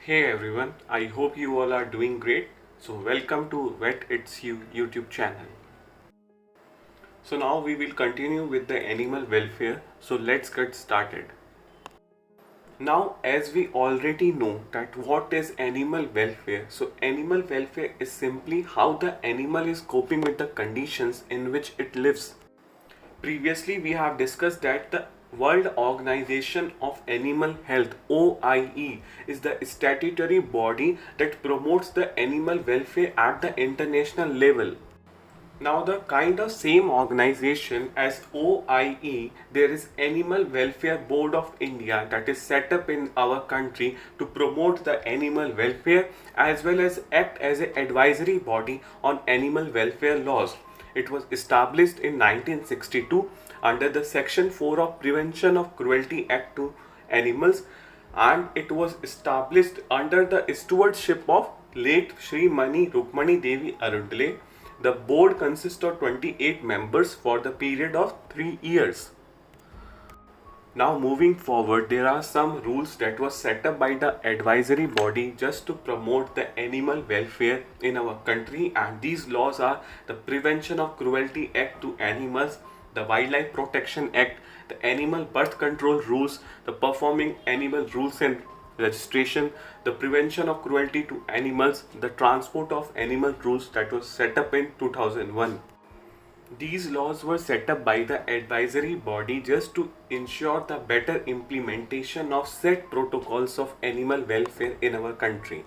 Hey everyone, I hope you all are doing great. So, welcome to Vet It's You YouTube channel. So, now we will continue with the animal welfare. So, let's get started. Now, as we already know that what is animal welfare, so animal welfare is simply how the animal is coping with the conditions in which it lives. Previously, we have discussed that the World Organization of Animal Health (OIE) is the statutory body that promotes the animal welfare at the international level. Now, the kind of same organization as OIE, there is Animal Welfare Board of India that is set up in our country to promote the animal welfare as well as act as an advisory body on animal welfare laws. It was established in 1962 under the Section 4 of Prevention of Cruelty Act to Animals, and it was established under the stewardship of late Shri Mani Rukmani Devi Arudale. The board consists of 28 members for the period of 3 years. Now moving forward, there are some rules that was set up by the advisory body just to promote the animal welfare in our country, and these laws are the Prevention of Cruelty Act to Animals, the Wildlife Protection Act, the Animal Birth Control Rules, the Performing Animal Rules and Registration, the Prevention of Cruelty to Animals, the Transport of Animal Rules that was set up in 2001. These laws were set up by the advisory body just to ensure the better implementation of set protocols of animal welfare in our country.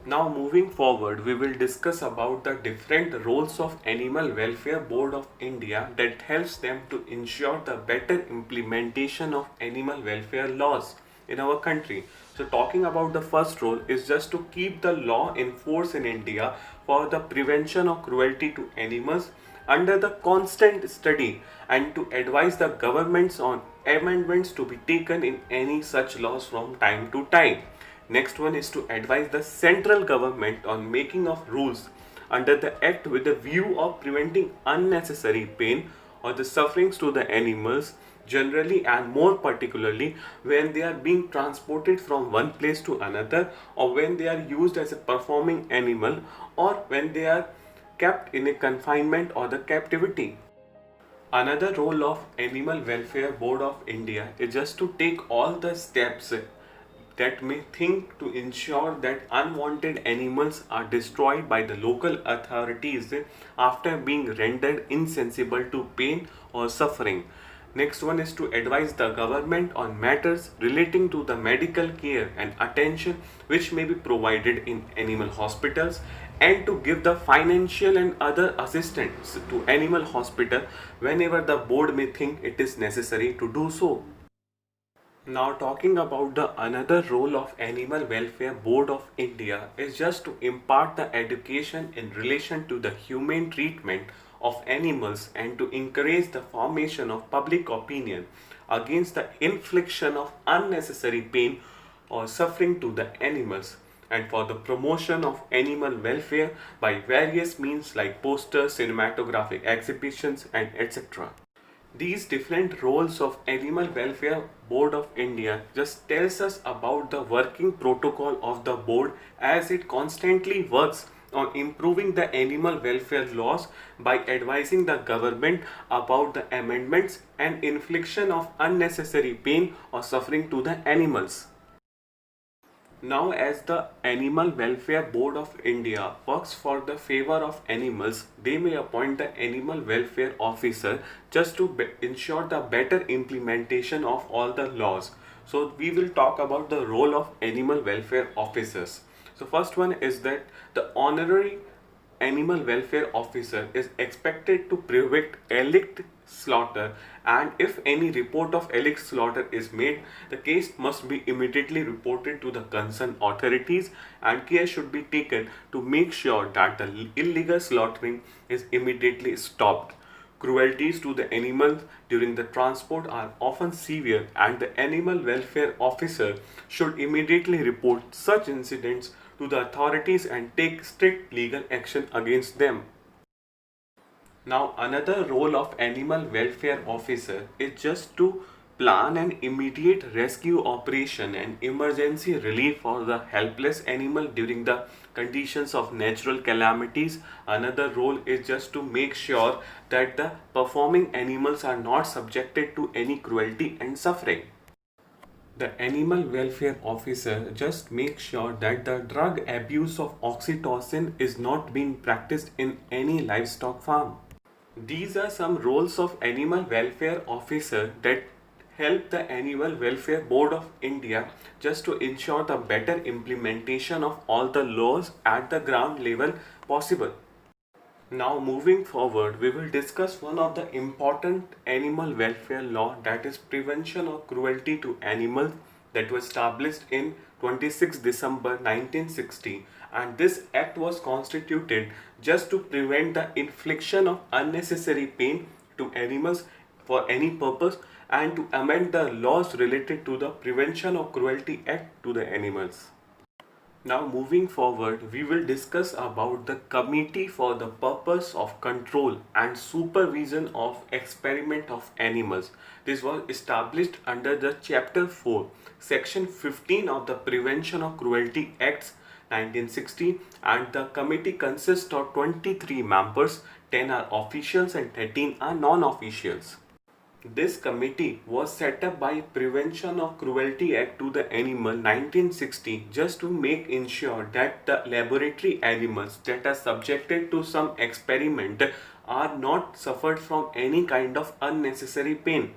Now moving forward, we will discuss about the different roles of Animal Welfare Board of India that helps them to ensure the better implementation of animal welfare laws in our country. So talking about the first role is just to keep the law in force in India for the prevention of cruelty to animals under the constant study and to advise the governments on amendments to be taken in any such laws from time to time. Next one is to advise the central government on making of rules under the act with the view of preventing unnecessary pain or the sufferings to the animals generally and more particularly when they are being transported from one place to another or when they are used as a performing animal or when they are kept in a confinement or the captivity. Another role of Animal Welfare Board of India is just to take all the steps that may think to ensure that unwanted animals are destroyed by the local authorities after being rendered insensible to pain or suffering. Next one is to advise the government on matters relating to the medical care and attention which may be provided in animal hospitals and to give the financial and other assistance to animal hospital whenever the board may think it is necessary to do so. Now talking about the another role of Animal Welfare Board of India is just to impart the education in relation to the humane treatment of animals and to encourage the formation of public opinion against the infliction of unnecessary pain or suffering to the animals and for the promotion of animal welfare by various means like posters, cinematographic exhibitions and etc. These different roles of Animal Welfare Board of India just tells us about the working protocol of the board as it constantly works on improving the animal welfare laws by advising the government about the amendments and infliction of unnecessary pain or suffering to the animals. Now, as the Animal Welfare Board of India works for the favor of animals, they may appoint the animal welfare officer just to ensure the better implementation of all the laws. So, we will talk about the role of animal welfare officers. So, first one is that the honorary animal welfare officer is expected to prevent illicit slaughter, and if any report of illicit slaughter is made, the case must be immediately reported to the concerned authorities and care should be taken to make sure that the illegal slaughtering is immediately stopped. Cruelties to the animals during the transport are often severe, and the animal welfare officer should immediately report such incidents to the authorities and take strict legal action against them. Now, another role of animal welfare officer is just to plan an immediate rescue operation and emergency relief for the helpless animal during the conditions of natural calamities. Another role is just to make sure that the performing animals are not subjected to any cruelty and suffering. The animal welfare officer just makes sure that the drug abuse of oxytocin is not being practiced in any livestock farm. These are some roles of animal welfare officer that help the Animal Welfare Board of India just to ensure the better implementation of all the laws at the ground level possible. Now moving forward, we will discuss one of the important animal welfare law, that is Prevention of Cruelty to Animals, that was established in 26 December 1960, and this act was constituted just to prevent the infliction of unnecessary pain to animals for any purpose and to amend the laws related to the Prevention of Cruelty Act to the animals. Now moving forward, we will discuss about the Committee for the Purpose of Control and Supervision of Experiment of Animals. This was established under the Chapter 4, Section 15 of the Prevention of Cruelty Acts 1960, and the committee consists of 23 members, 10 are officials and 13 are non-officials. This committee was set up by Prevention of Cruelty Act to the Animal 1960 just to make ensure that the laboratory animals that are subjected to some experiment are not suffered from any kind of unnecessary pain.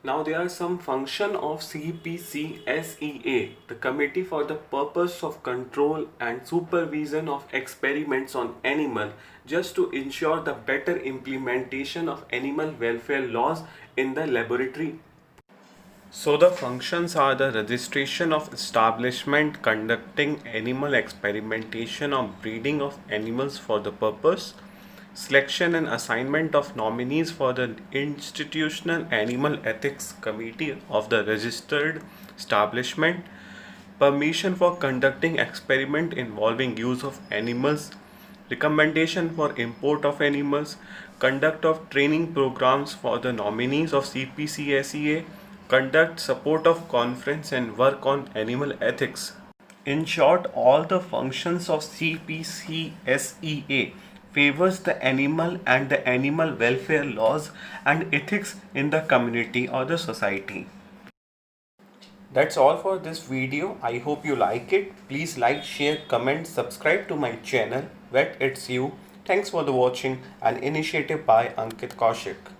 Now there are some function of CPCSEA, the Committee for the Purpose of Control and Supervision of Experiments on Animal, just to ensure the better implementation of animal welfare laws in the laboratory. So the functions are the registration of establishment conducting animal experimentation or breeding of animals for the purpose, selection and assignment of nominees for the Institutional Animal Ethics Committee of the registered establishment, permission for conducting experiment involving use of animals, recommendation for import of animals, conduct of training programs for the nominees of CPCSEA, conduct support of conference and work on animal ethics. In short, all the functions of CPCSEA favors the animal and the animal welfare laws and ethics in the community or the society. That's all for this video. I hope you like it. Please like, share, comment, subscribe to my channel Vet It's You. Thanks for the watching. An initiative by Ankit Kaushik.